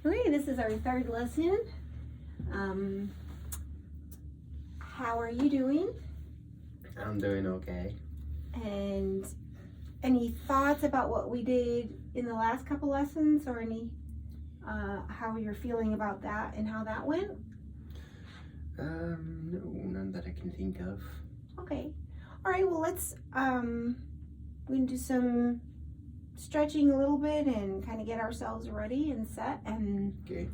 Okay, this is our third lesson. How are you doing? I'm doing okay. And any thoughts about what we did in the last couple lessons, or any how you're feeling about that and how that went? No, none that I can think of. Okay. All right, well, let's we can do some stretching a little bit and kind of get ourselves ready and set, and Okay.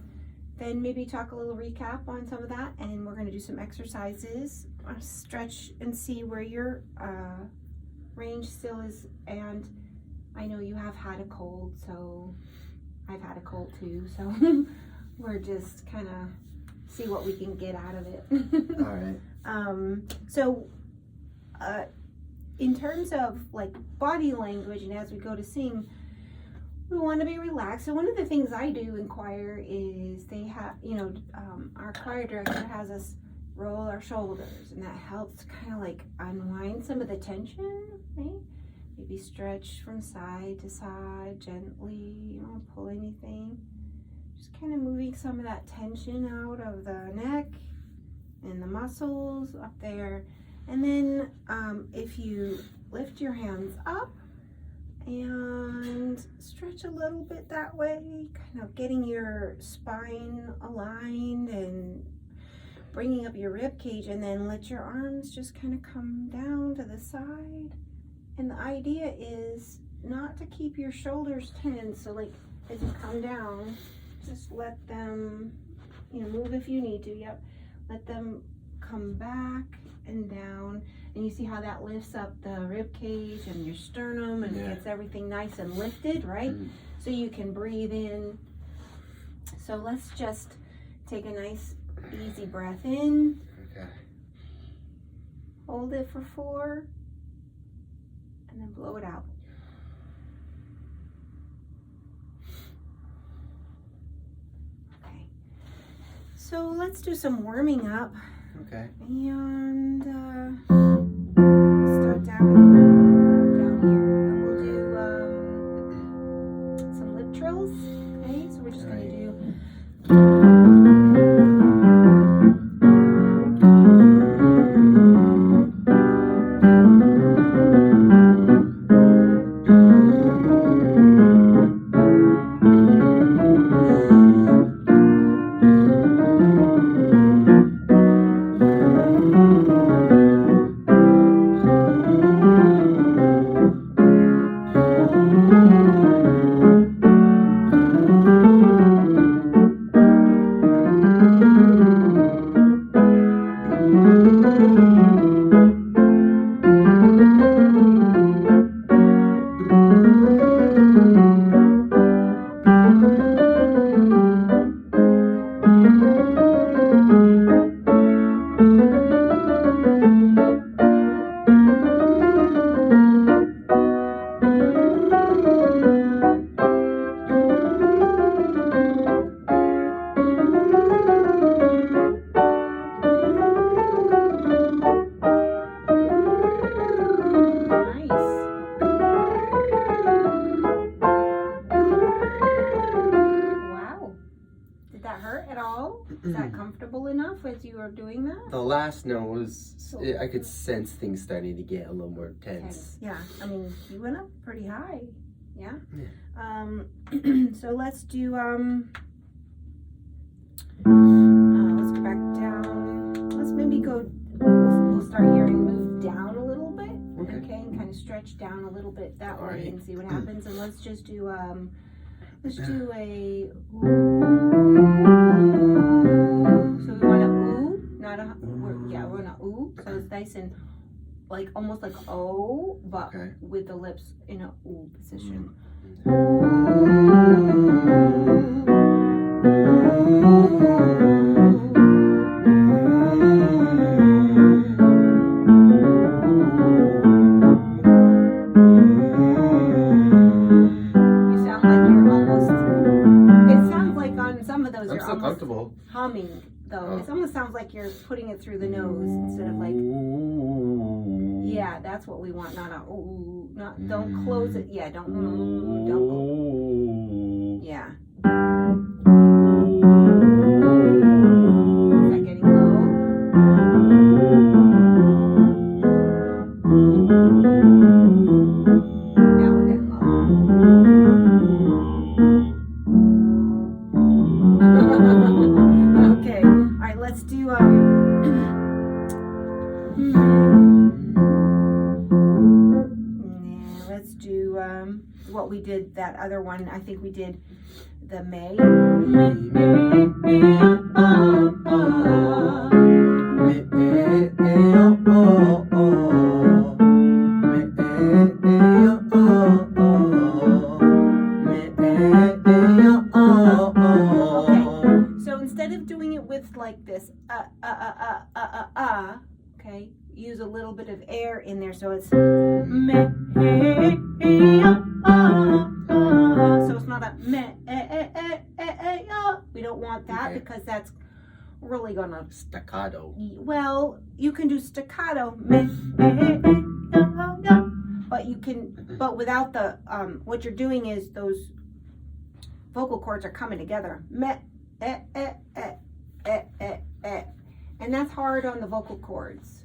then maybe talk a little recap on some of that, and we're going to do some exercises, stretch and see where your range still is. And I know you have had a cold, so I've had a cold too, so we're just kind of see what we can get out of it. All right. So in terms of like body language, and as we go to sing, we want to be relaxed. So one of the things I do in choir is they have, our choir director has us roll our shoulders, and that helps kind of like unwind some of the tension, right? Maybe stretch from side to side gently, you don't pull anything. Just kind of moving some of that tension out of the neck and the muscles up there. And then if you lift your hands up and stretch a little bit that way, kind of getting your spine aligned and bringing up your rib cage, and then let your arms just kind of come down to the side. And the idea is not to keep your shoulders tense. So like as you come down, just let them, move if you need to. Yep. Let them come back and down, and you see how that lifts up the rib cage and your sternum, and gets everything nice and lifted, right? So you can breathe in. So let's just take a nice easy breath in. Okay. Hold it for 4, and then blow it out. Okay. So let's do some warming up. Okay. And start down here. And we'll do some lip trills. Okay, so we're just going to do. Is that comfortable enough as you are doing that? The last note was, I could sense things starting to get a little more tense. Yeah, I mean, you went up pretty high. Yeah? Yeah. So let's do, let's go back down. Let's maybe go, we'll start here and move down a little bit. Okay, and kind of stretch down a little bit that way and see what happens. And let's just do, let's do a so we want a ooh, not a, we're on a ooh, so it's nice and like almost like O, but with the lips in a ooh position. Humming though. It almost sounds like you're putting it through the nose instead of like, yeah, that's what we want, not a ooh, not, don't close it, yeah, don't, yeah. let's do let's do what we did that other one. I think we did the May. Like this, okay, use a little bit of air in there, so it's so it's not a we don't want that, okay, because that's really gonna staccato. Well, you can do staccato, but you can, but without the what you're doing is those vocal cords are coming together, and that's hard on the vocal cords.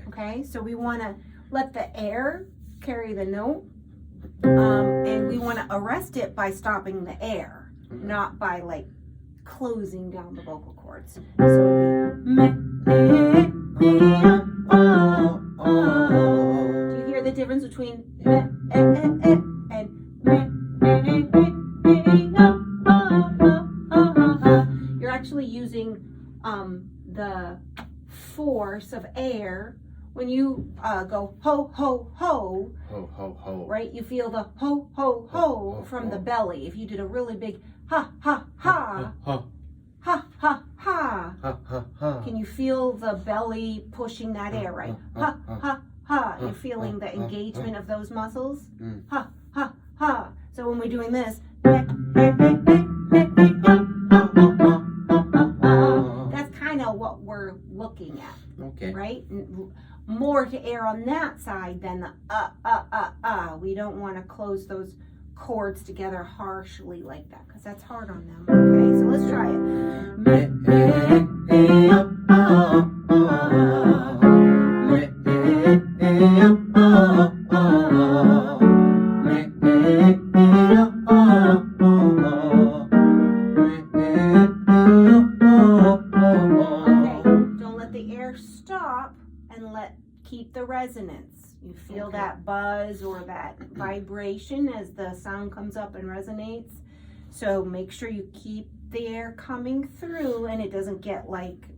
Okay, so we want to let the air carry the note, and we want to arrest it by stopping the air, not by like closing down the vocal cords. So do you hear the difference between and you're actually using the force of air when you go ho ho ho, ho ho ho, right? You feel the ho ho ho from the belly. If you did a really big ha ha ha ha ha ha ha, can you feel the belly pushing that air, right? Ha ha ha, you're feeling the engagement of those muscles. Ha ha ha. So when we're doing this, that's kind of what we're looking at. Okay. Right? More to air on that side than the We don't want to close those chords together harshly like that, because that's hard on them. Okay, so let's try it. Keep the resonance. You feel that buzz or that vibration as the sound comes up and resonates. So make sure you keep the air coming through and it doesn't get like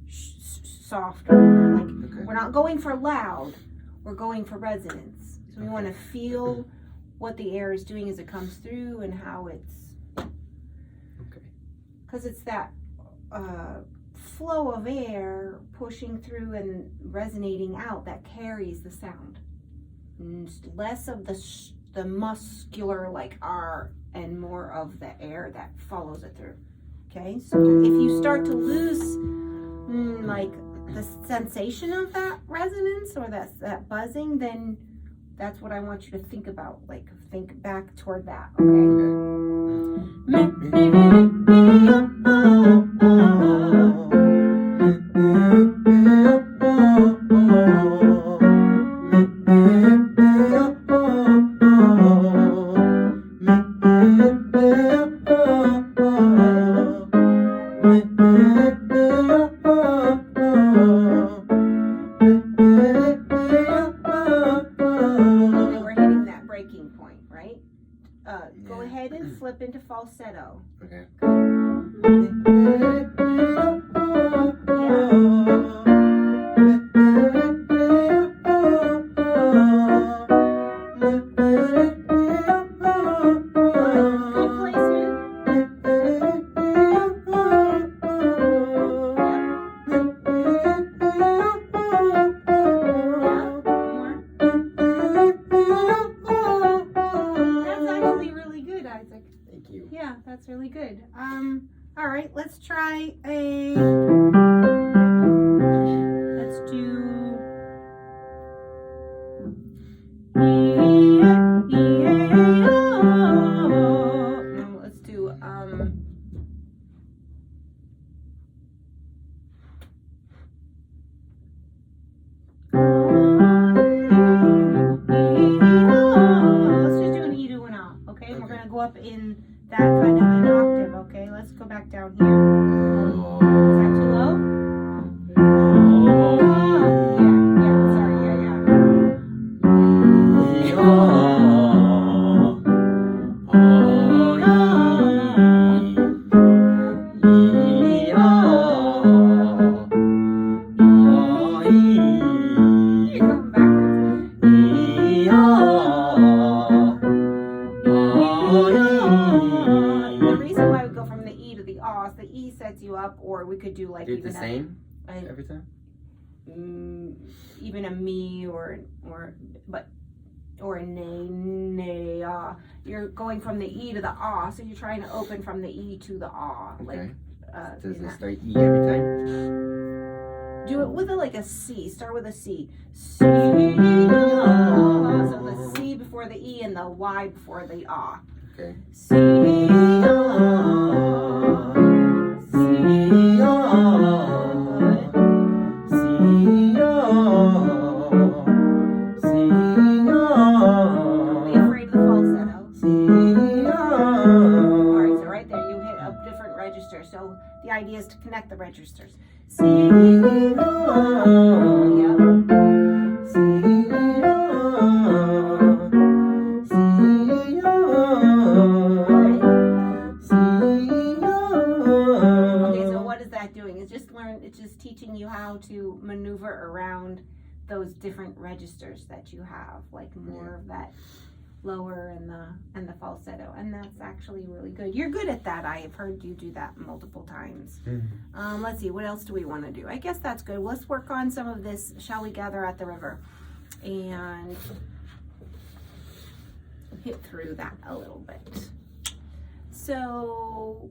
soft or like we're not going for loud, we're going for resonance. So we want to feel what the air is doing as it comes through and how it's because it's that flow of air pushing through and resonating out that carries the sound. And less of the muscular like R and more of the air that follows it through. Okay, so if you start to lose like the sensation of that resonance or that buzzing, then that's what I want you to think about. Like think back toward that. Go ahead and flip into falsetto. Okay. Yeah, that's really good. All right, let's try let's do up in that kind of an octave. Okay, let's go back down here. that too low? The reason why we go from the E to the ah is the E sets you up, or we could do like Do it even the same every time? Even a me or a nay ah. You're going from the E to the ah, so you're trying to open from the E to the ah. Okay. Like Does it start E every time? do it with like a C. Start with a C. C ah. So the C before the E and the Y before the ah. Okay. C ah. C Don't be afraid of the falsetto. Alright, so right there you hit a different register. So the idea is to connect the registers. C yeah. Okay, so what is that doing? It's just teaching you how to maneuver around those different registers that you have, like more of that lower and the falsetto, and that's actually really good. You're good at that. I have heard you do that multiple times. Let's see, what else do we want to do? I guess that's good. Let's work on some of this Shall We Gather at the River and hit through that a little bit. So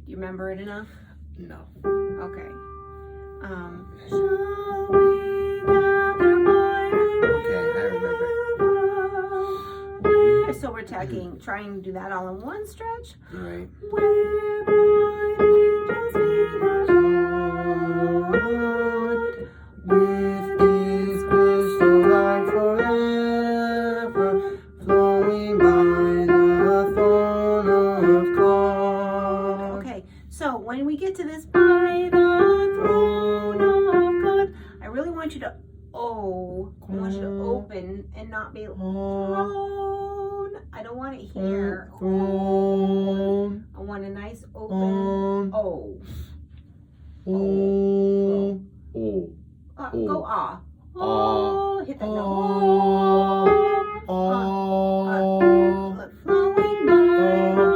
you remember it enough? No. Okay. Shall we gather by the Okay, I remember. river? So we're trying to do that all in one stretch. Right. Where bright angels sing abroad, With His crystal light forever, flowing by the throne of God. Okay, so when we get to this by the throne of God, I really want you to I want you to open and not be throne. I don't want it here. Throne. I want a nice open O. Oh. Oh. Go ah. Ah. Hit that note. Flowing by the.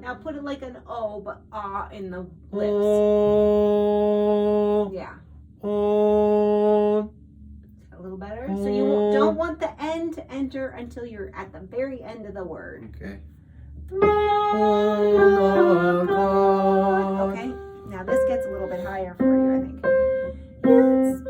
Now put it like an O, but ah in the lips. Yeah. A little better. So you don't want the N to enter until you're at the very end of the word. Okay. Okay. Now this gets a little bit higher for you, I think. Yes.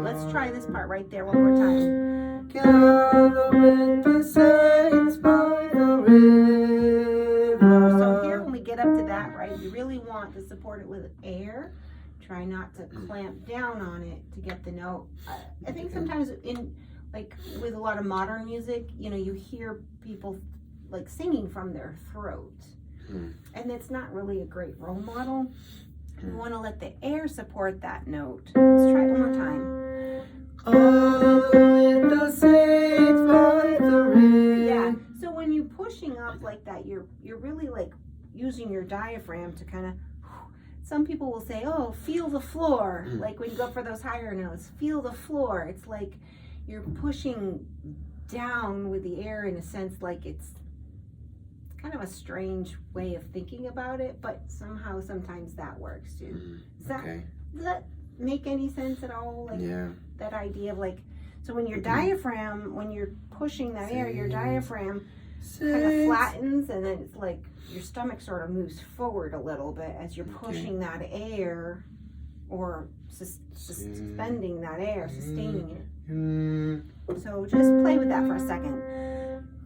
Let's try this part right there one more time. Gather with the saints by the river. So here when we get up to that, right, you really want to support it with air. Try not to clamp down on it to get the note. I think sometimes with a lot of modern music, you hear people like singing from their throat. And it's not really a great role model. You want to let the air support that note. Let's try it one more time. With the saints by the river. Yeah. So when you're pushing up like that, you're really like using your diaphragm to kind of. Some people will say, "Oh, feel the floor." Like when you go for those higher notes, feel the floor. It's like you're pushing down with the air in a sense, like it's kind of a strange way of thinking about it, but sometimes that works too. Does that make any sense at all? Like that idea of like, so when your diaphragm, when you're pushing that air, your diaphragm kind of flattens, and then it's like your stomach sort of moves forward a little bit as you're pushing that air or suspending that air, sustaining it. Mm. So just play with that for a second.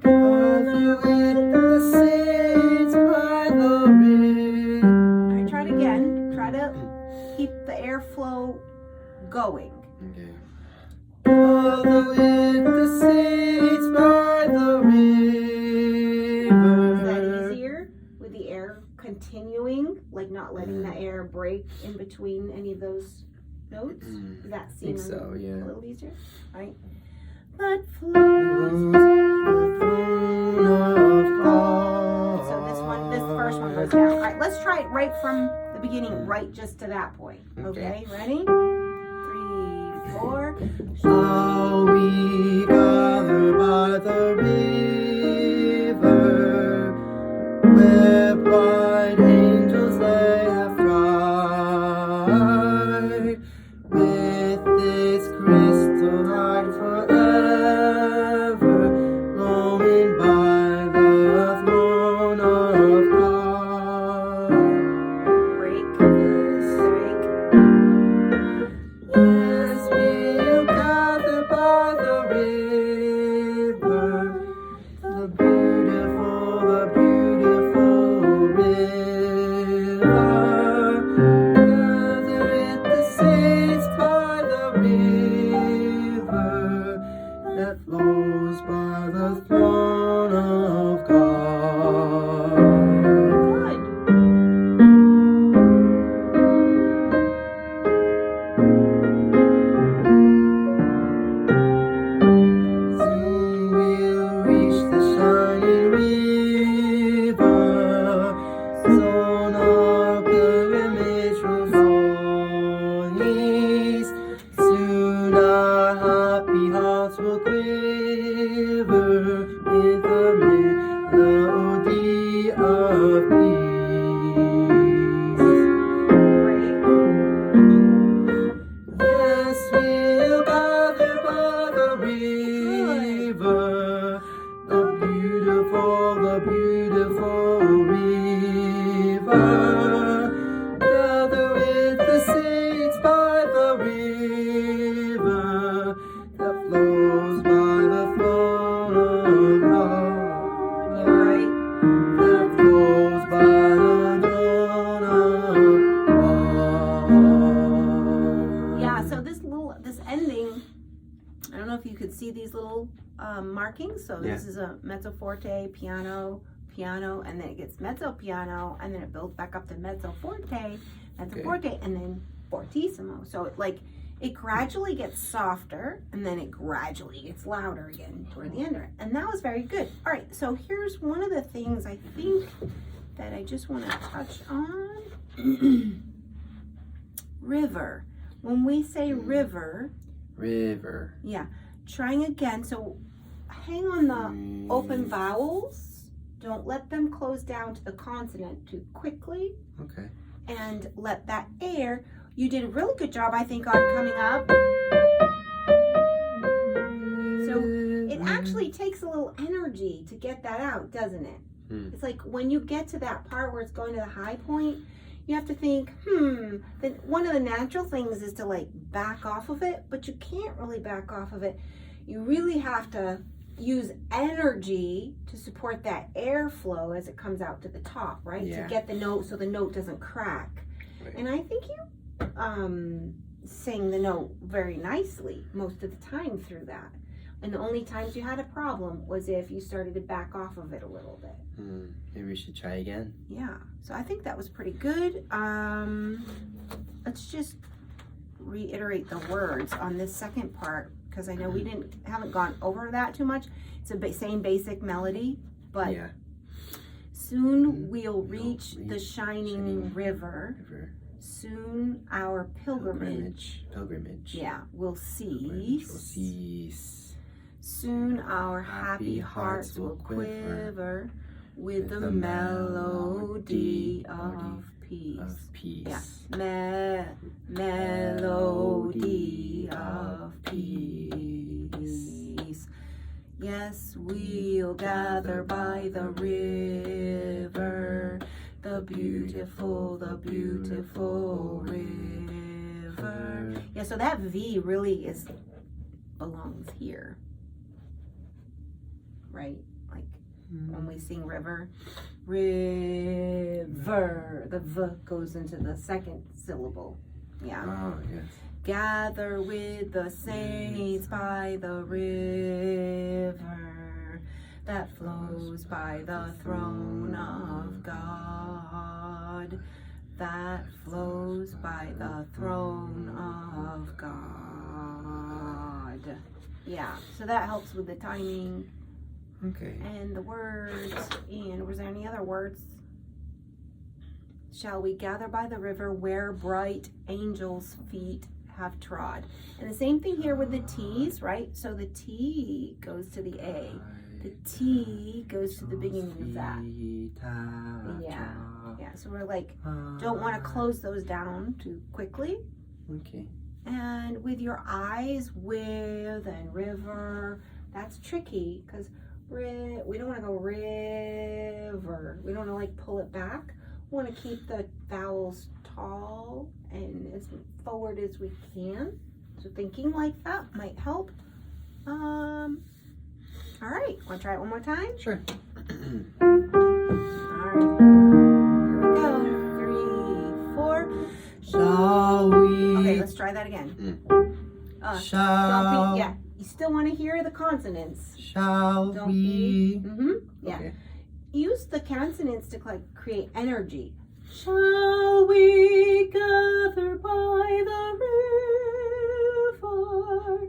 Gather with the saints by the river. All right, try it again. Try to keep the airflow going. Okay. Gather with the saints by the river. Is that easier? With the air continuing, like not letting the air break in between any of those notes? Does that I seem think so, a yeah. little easier? All right. But flows. So this first one goes down. All right, let's try it right from the beginning, right just to that point. Okay, ready? 3, 4. Shall we gather by the river, where bright angels they have tried, with this crystal light forever, glowing by the throne of God. Break. Yes, we'll gather by the river, the beautiful river. Gather with the saints by the river that flows by the throne of God. Good. Soon we'll reach the shining river, soon our pilgrimage will on east. Soon our happy hearts will quiver with the melody of peace. Yes, we'll gather by the river, the beautiful river. Gather with the saints by the river that flows by the throne of God. You're right. That flows by the throne of God. Yeah, so this ending, I don't know if you could see these little markings. So this is a mezzo forte, piano, piano, and then it gets mezzo piano, and then it builds back up to mezzo forte, and then fortissimo. So it gradually gets softer, and then it gradually gets louder again toward the end of it. And that was very good. All right, so here's one of the things I think that I just want to touch on. River. When we say river, yeah, trying again. So hang on the open vowels. Don't let them close down to the consonant too quickly. Okay. And let that air. You did a really good job, I think, on coming up. So it actually takes a little energy to get that out, doesn't it? It's like when you get to that part where it's going to the high point, you have to think, then one of the natural things is to back off of it, but you can't really back off of it. You really have to use energy to support that airflow as it comes out to the top, right? Yeah. To get the note so the note doesn't crack. Right. And I think you sang the note very nicely most of the time through that. And the only times you had a problem was if you started to back off of it a little bit. Maybe we should try again. Yeah, so I think that was pretty good. Let's just reiterate the words on this second part, because I know we haven't gone over that too much. It's the same basic melody, but Yeah. soon we'll reach the shining river. Soon our pilgrimage. Yeah, will cease. Soon our happy hearts will quiver with the melody of peace. Yeah, melody of peace. Yes, we'll gather by the river, the beautiful river. river. Yeah, so that V really belongs here. Right? Like when we sing river. River. The V goes into the second syllable. Yeah. Oh, yes. Gather with the saints by the river that flows by the throne of God. That flows by the throne of God. Yeah, so that helps with the timing Okay. and the words. And was there any other words? Shall we gather by the river where bright angels' feet have trod? And the same thing here with the T's, right? So the T goes to the A. The T goes to the beginning of that. Yeah. Yeah. So we're like, don't want to close those down too quickly. Okay. And with your eyes, with and river, that's tricky because we don't want to go river. We don't want to like pull it back. We want to keep the vowels tall and as forward as we can. So thinking like that might help. All right, want to try it one more time? Sure. All right, here we go. 3, 4. Shall we? Okay, let's try that again. Shall? Yeah, you still want to hear the consonants. Shall Don't we? Yeah. Okay. Use the consonants to like create energy. Shall we gather by the river?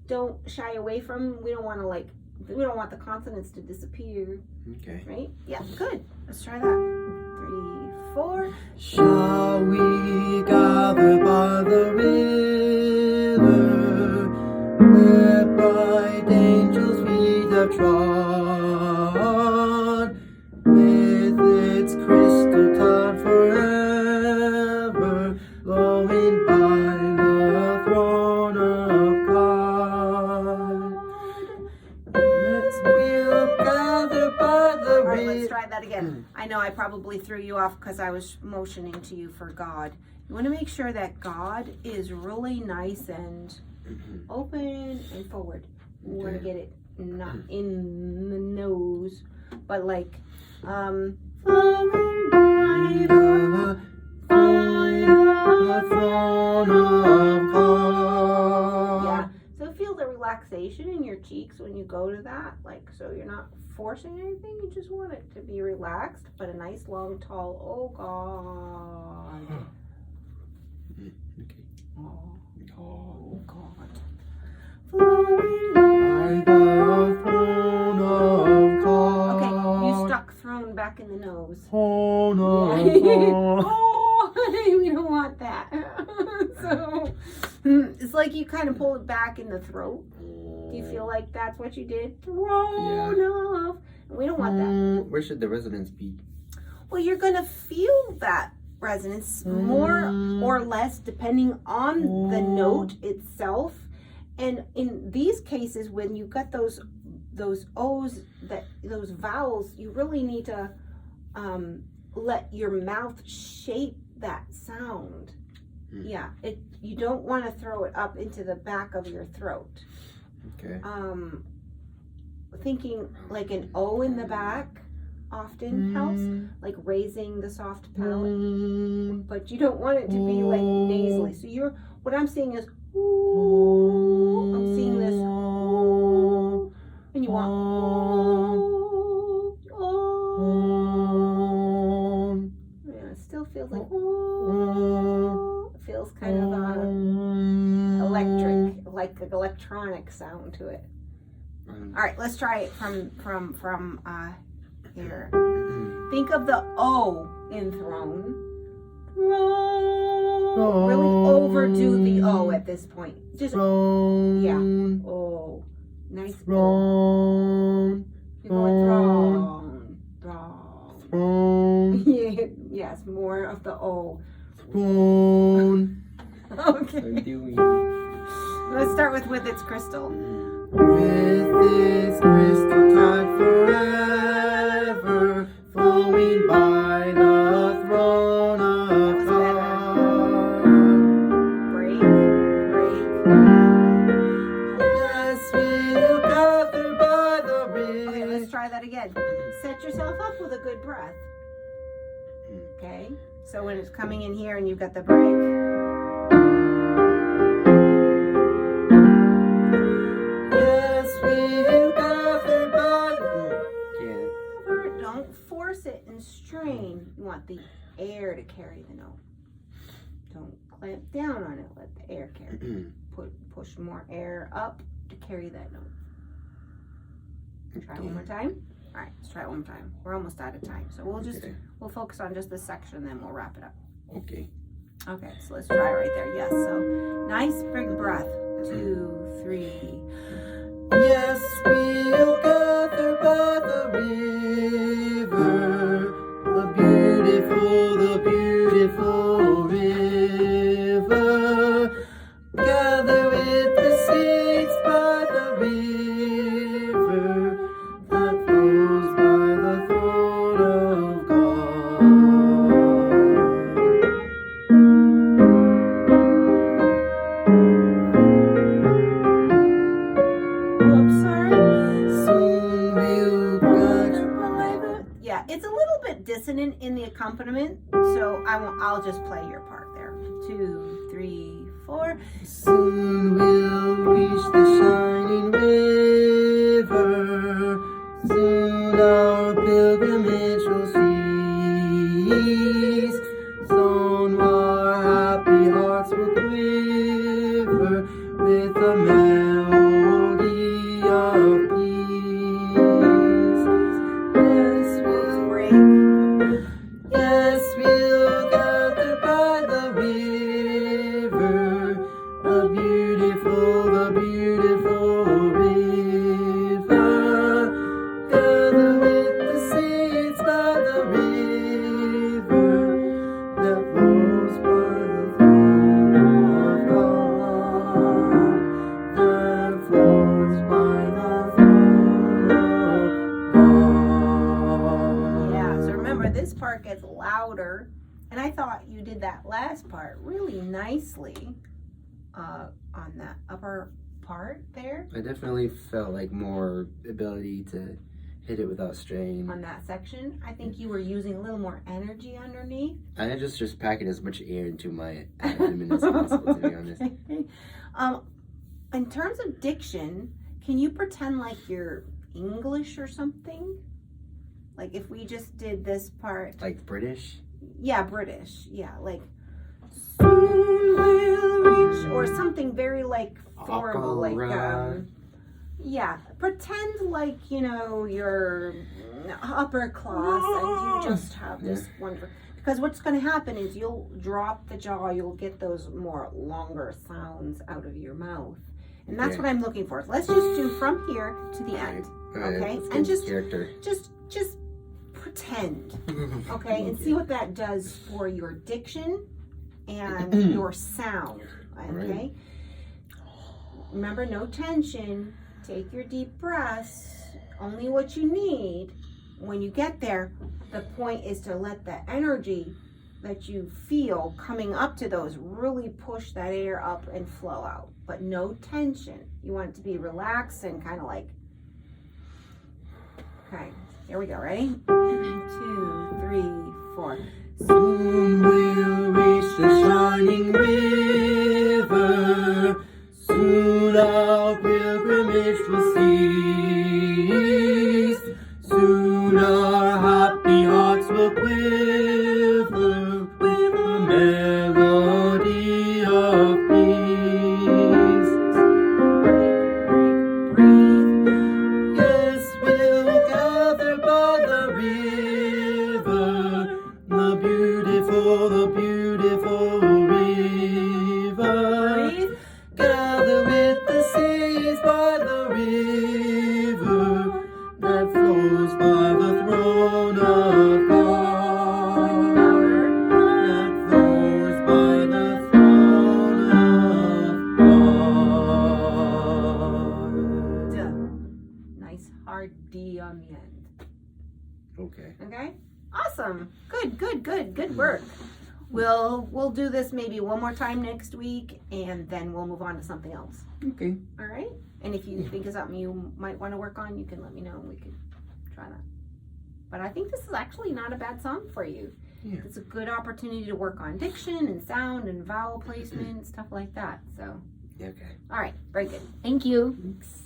Don't shy away from. We don't want the consonants to disappear, Okay. right? Yeah, good. Let's try that. 3, 4. Shall we gather by the river where bright angels' feet have trod, with its crystal tide forever flowing by the throne of God? We'll gather by the All right, let's river. try that again. I know I probably threw you off because I was motioning to you for God. You want to make sure that God is really nice and open and forward. You want to get it not in the nose, but like, Flowing by the throne of God. yeah. So feel the relaxation in your cheeks when you go to that. Like, so you're not forcing anything. You just want it to be relaxed, but a nice, long, tall, oh God. Okay. Oh God. Flowing by the throne of God. Okay, you stuck throne back in the nose. Throne of Yeah. God. Oh, we don't want that. So it's like you kind of pull it back in the throat. Do you feel like that's what you did? Throne of. We don't want that. Where should the resonance be? Well, you're gonna feel that resonance more or less depending on the note itself. And in these cases, when you got those O's, those vowels, you really need to let your mouth shape that sound. Yeah, you don't want to throw it up into the back of your throat. Okay. Thinking like an O in the back often helps, like raising the soft palate, but you don't want it to be like nasally. So what I'm seeing is ooh, I'm seeing this ooh, and you want ooh, oh. Yeah, it still feels like ooh. It feels kind of electric, like an electronic sound to it. All right, let's try it from here. Think of the O in throne. Really overdo the O at this point. Just yeah. Oh, nice. Throne. You're going throne. Yeah, yes, more of the O. Throne. Okay. doing. Let's start with its crystal. With its crystal tide forever flowing by the throne of God. Break So when it's coming in here and you've got the break. Yes, we'll gather by Yeah. Don't force it and strain. You want the air to carry the note. Don't clamp down on it. Let the air carry. Push more air up to carry that note. Try it one more time. All right, let's try it one more time. We're almost out of time, so we'll focus on just this section, then we'll wrap it up. Okay. Okay, so let's try right there. Yes, so nice big breath. 2, 3. Yes, we'll gather by the river, the beautiful river. Gather with the seeds by the river that flows by the throne of God. Oh, I'm sorry. Soon we'll gather. Yeah, it's a little bit dissonant in the accompaniment, so I'll just play your part there. 2, 3, 4. Soon we'll reach the shining river. Soon our pilgrimage will cease. Soon our happy hearts will quiver with a melody of peace. Yes, we'll Break. Yes, we'll gather by the river, the beautiful river. Gather with the seeds by the river that flows by the throne of God. That flows by the throne of God. Yeah, so remember this part gets louder, and I thought you did that last part really nicely on that upper part there, I definitely felt like more ability to hit it without strain. on that section. I think you were using a little more energy underneath. I just packing as much air into my abdomen as possible, to be honest. In terms of diction, can you pretend like you're English or something? Like if we just did this part. Like British? Yeah, British. Yeah, like soon we'll reach, or something very like formal, like Opera. yeah. Pretend like you're upper class and you just have this wonderful. Because what's going to happen is you'll drop the jaw, you'll get those more longer sounds out of your mouth, and that's Okay. what I'm looking for. So let's just do from here to the end, okay? let's And get into character. just pretend. Okay, and see what that does for your diction and your sound. Okay, Right. remember, no tension. Take your deep breaths, only what you need. When you get there, the point is to let the energy that you feel coming up to those really push that air up and flow out, but no tension. You want it to be relaxed and kind of like, okay, here we go. Ready? 2, 3, 4. Soon we'll reach the shining river. Soon our pilgrimage will cease. Soon our happy hearts will quiver with a melody of peace. Break, breathe. Yes, we'll gather by the river, the beautiful river. Breathe. Gather with the seas by the river that flows by the throne of God. That flows by the throne of God. Duh. Nice hard D on the end. Okay. Okay? Awesome. Good work. We'll do this maybe one more time next week, and then we'll move on to something else. Okay. All right? And if you think of something you might want to work on, you can let me know and we could try that. But I think this is actually not a bad song for you. Yeah. It's a good opportunity to work on diction and sound and vowel placement, stuff like that. So, Okay. all right, very good. Thank you. Thanks.